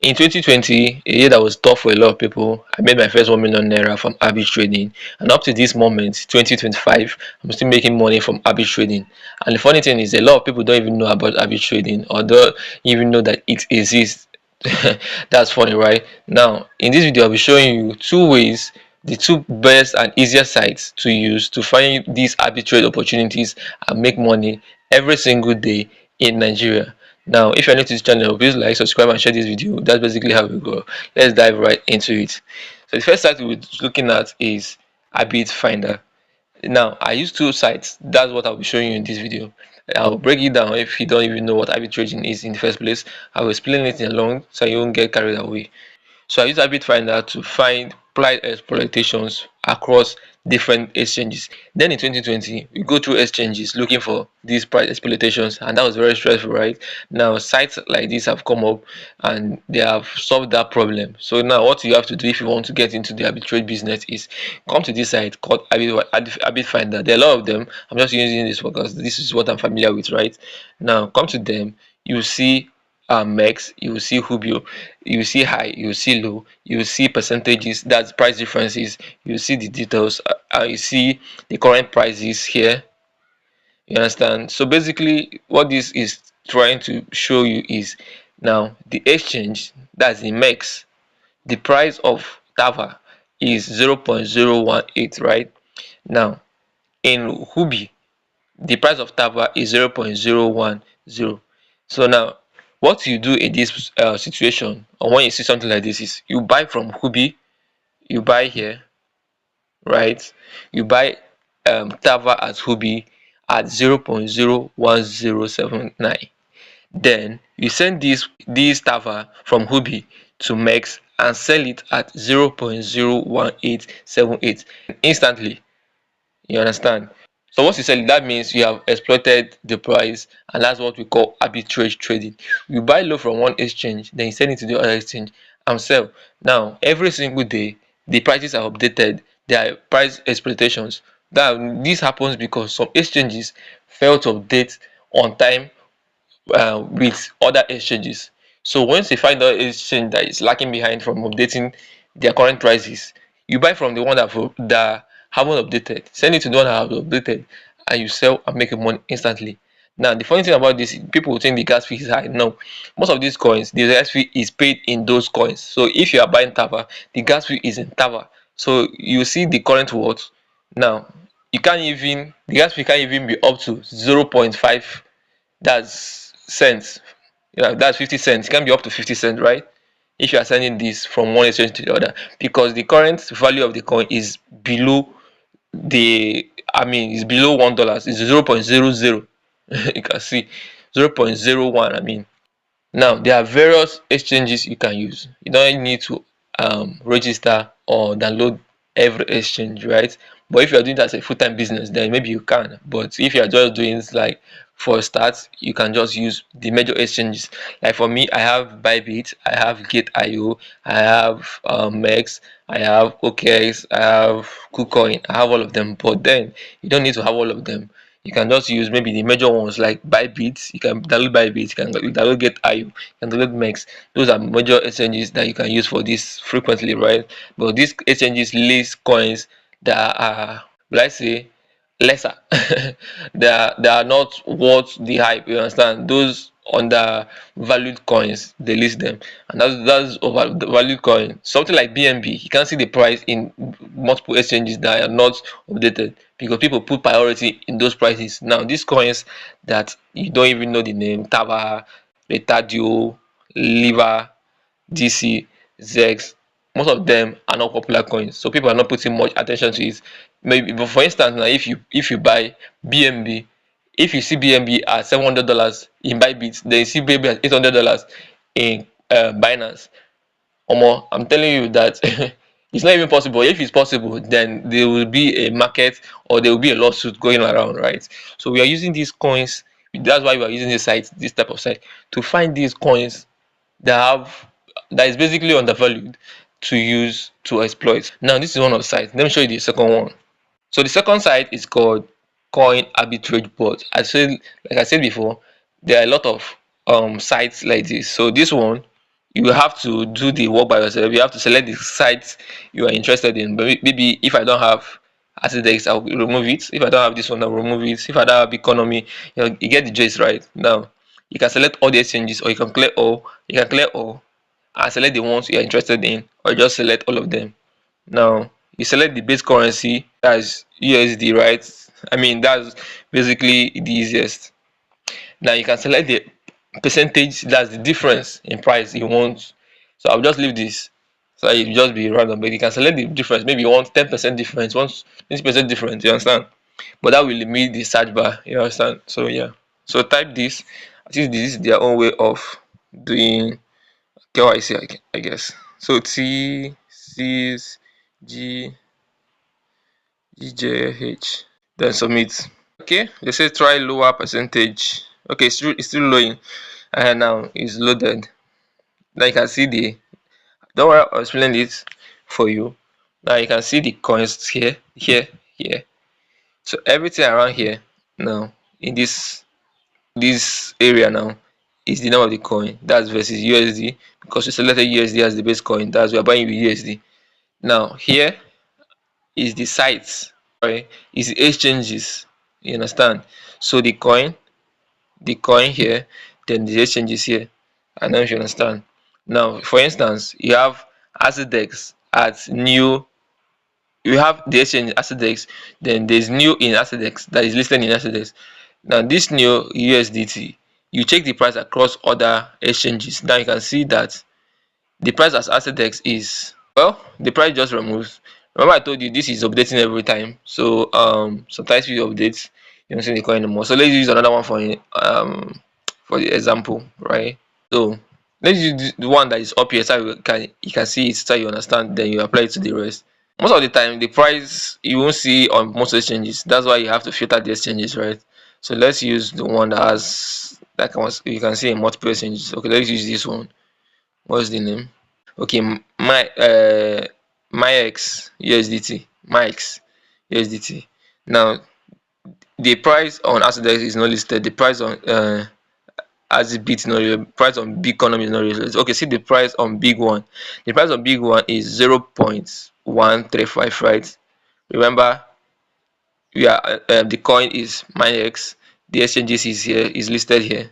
In 2020, a year that was tough for a lot of people, I made my first 1 million naira from arbitrage trading, and up to this moment, 2025, I'm still making money from arbitrage trading. And the funny thing is, a lot of people don't even know about arbitrage trading or don't even know that it exists. That's funny, right? Now, in this video, I'll be showing you two ways, the two best and easiest sites to use to find these arbitrage opportunities and make money every single day in Nigeria. Now, if you're new to this channel, please like, subscribe, and share this video. That's basically how we go. Let's dive right into it. So the first site we're looking at is Arbit Finder. Now, I use two sites. That's what I'll be showing you in this video. I'll break it down if you don't even know what arbitraging is in the first place. I will explain it along so you won't get carried away. So I use Arbit Finder to find price exploitations across different exchanges. Then in 2020, we go through exchanges looking for these price exploitations, and that was very stressful, right? Now sites like this have come up and they have solved that problem. So now what you have to do if you want to get into the arbitrage business is come to this site called Arbit Finder. There are a lot of them. I'm just using this because this is what I'm familiar with, right? Now come to them, you see MEX, you will see Hubio, you will see high, you will see low, you will see percentages, that's price differences, you will see the details, you see the current prices here. You understand? So basically what this is trying to show you is now the exchange, that's the MEX, the price of Tava is 0.018, right? Now in Hubi, the price of Tava is 0.010. So now what you do in this situation, or when you see something like this, is you buy from Hubi, you buy here, right? You buy Tava at Hubi at 0.01079. Then you send this Tava from Hubi to MEX and sell it at 0.01878 instantly. You understand? So once you sell it, that means you have exploited the price, and that's what we call arbitrage trading. You buy low from one exchange, then you send it to the other exchange and sell. Now every single day the prices are updated, there are price exploitations. That this happens because some exchanges fail to update on time with other exchanges. So once you find out exchange that is lacking behind from updating their current prices, you buy from the one that haven't updated, send it to the one that have updated, and you sell and make money instantly. Now the funny thing about this, people will think the gas fee is high. No, most of these coins, the gas fee is paid in those coins. So if you are buying Tava, the gas fee is in Tava. So you see the current worth. Now you can't even, the gas fee can't even be up to 0.5, that's cents. Yeah, that's 50 cents. It can be up to 50 cents, right? If you are sending this from one exchange to the other, because the current value of the coin is below the, it's below $1. It's 0.00. You can see 0.01. Now there are various exchanges you can use. You don't need to register or download every exchange, right? But if you are doing that as a full-time business, then maybe you can. But if you are just doing it like for start, you can just use the major exchanges. Like for me, I have Bybit, I have Gate.io, I have MEX, I have OKX, I have KuCoin. I have all of them. But then you don't need to have all of them. You can just use maybe the major ones like Bybit. You can download Bybit, you can download Gate.io, you can download MEX. Those are major exchanges that you can use for this frequently, right? But these exchanges list coins that are, will I say, lesser. They are not worth the hype. You understand? Those undervalued coins, they list them, and that's overvalued coin. Something like BNB, you can see the price in multiple exchanges that are not updated because people put priority in those prices. Now these coins that you don't even know the name, Tava, Retadio, Liva, DC, Zex, most of them are not popular coins, so people are not putting much attention to it. Maybe, but for instance, now if you buy BNB, if you see BNB at $700 in Bybit, then you see BNB at $800 in Binance. I'm telling you that it's not even possible. If it's possible, then there will be a market or there will be a lawsuit going around, right? So we are using these coins. That's why we are using this type of site, to find these coins that is basically undervalued to use to exploit. Now this is one of the sites. Let me show you the second one. So the second site is called Coin Arbitrage Bot. Like I said before, there are a lot of sites like this. So this one, you have to do the work by yourself. You have to select the sites you are interested in. But maybe if I don't have Asidex, I'll remove it. If I don't have this one, I'll remove it. If I don't have economy, you get the gist, right? Now you can select all the exchanges, or you can clear all. You can clear all and select the ones you are interested in, or just select all of them. Now you select the base currency, that's USD, right? I mean, that's basically the easiest. Now you can select the percentage, that's the difference in price you want. So I'll just leave this, so it will just be random, but you can select the difference. Maybe you want 10% difference, you want 20% difference, you understand? But that will limit the search bar, you understand? So yeah, so type this. I think this is their own way of doing KYC, I guess. So T C G G J H, then submit. Okay, they say try lower percentage. Okay, it's still loading, and now it's loaded. Now you can see the, don't worry, I'll explain it for you. Now you can see the coins here, here. So everything around here now in this area now is the name of the coin. That's versus USD, because we selected USD as the base coin. That's, we are buying with USD. Now here is the sites, right? Is the exchanges. You understand? So the coin here, then the exchanges here. I don't know if you understand. Now, for instance, you have Asidex at new. You have the exchange Asidex, then there's new in Asidex, that is listed in Asidex. Now, this new USDT, you check the price across other exchanges. Now you can see that the price as Asidex is, well, the price just removes. Remember I told you this is updating every time, so sometimes we update, you don't see the coin anymore. So let's use another one for the example, right? So let's use the one that is up here, so you can see it, so you understand, then you apply it to the rest. Most of the time the price you won't see on most exchanges. That's why you have to filter the exchanges, right? So let's use the one that has, you can see in multiple exchanges. Okay, let's use this one. What's the name? Okay, MyX USDT, MyX USDT. Now the price on Asidex is not listed. The price on as the bit not real, price on big economy is not real. Okay, see the price on big one. The price on big one is 0.135, right? Remember, we are the coin is MyX. The exchanges is here, is listed here,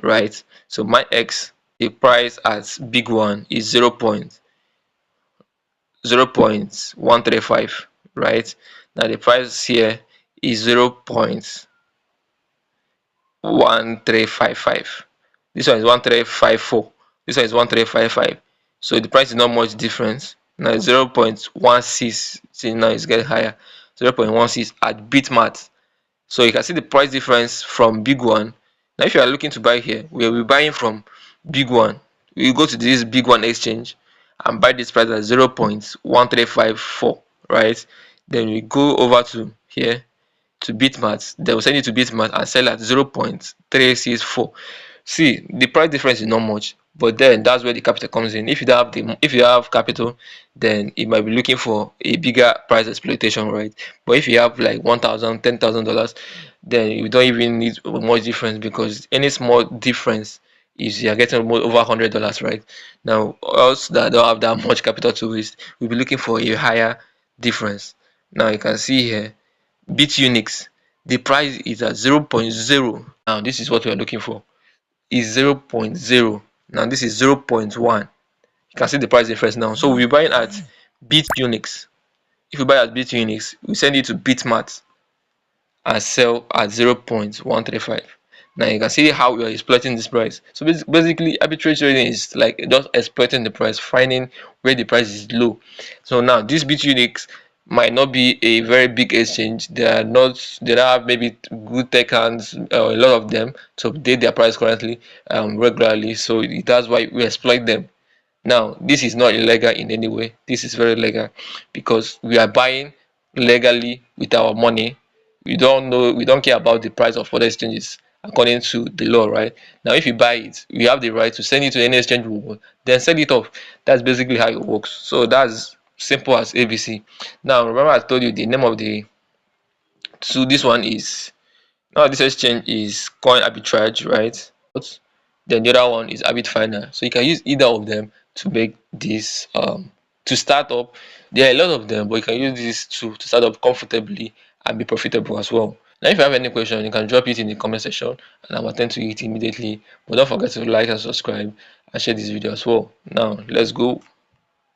right? So MyX, the price at big one is 0.135, right? Now the price here is 0.1355. This one is 1354. This one is 1355. So the price is not much difference. Now 0.16. See, now it's getting higher. 0.16 at Bitmart. So you can see the price difference from big one. Now if you are looking to buy here, we will be buying from big one. We go to this big one exchange and buy this price at 0.1354, right? Then we go over to here to Bitmart. They will send it to Bitmart and sell at 0.364. See, the price difference is not much, but then that's where the capital comes in. If you have capital, then it might be looking for a bigger price exploitation, right? But if you have like $1,000, $10,000, then you don't even need much difference, because any small difference is you are getting over $100, right? Now us that don't have that much capital to waste, we'll be looking for a higher difference. Now you can see here BitUnix, the price is at 0.0. Now this is what we are looking for, is 0.0. Now this is 0.1. You can see the price difference now. So we'll be buying at BitUnix. If we buy at BitUnix, we send it to Bitmart and sell at 0.135. Now you can see how we are exploiting this price. So basically arbitrage trading is like just exploiting the price, finding where the price is low. So now this BitUnix might not be a very big exchange. They don't have maybe good tech hands, a lot of them, to update their price currently regularly. So that's why we exploit them. Now this is not illegal in any way. This is very legal, because we are buying legally with our money. We don't care about the price of other exchanges according to the law, right? Now if you buy it, we have the right to send it to any exchange we want, then sell it off. That's basically how it works. So that's simple as ABC. Now remember I told you the name of the, so this one is, now this exchange is Coin Arbitrage, right? then the other one is Habit Finder. So you can use either of them to make this to start up. There are a lot of them, but you can use this to start up comfortably and be profitable as well. Now, if you have any question, you can drop it in the comment section and I'll attend to it immediately. But don't forget to like and subscribe and share this video as well. Now, let's go.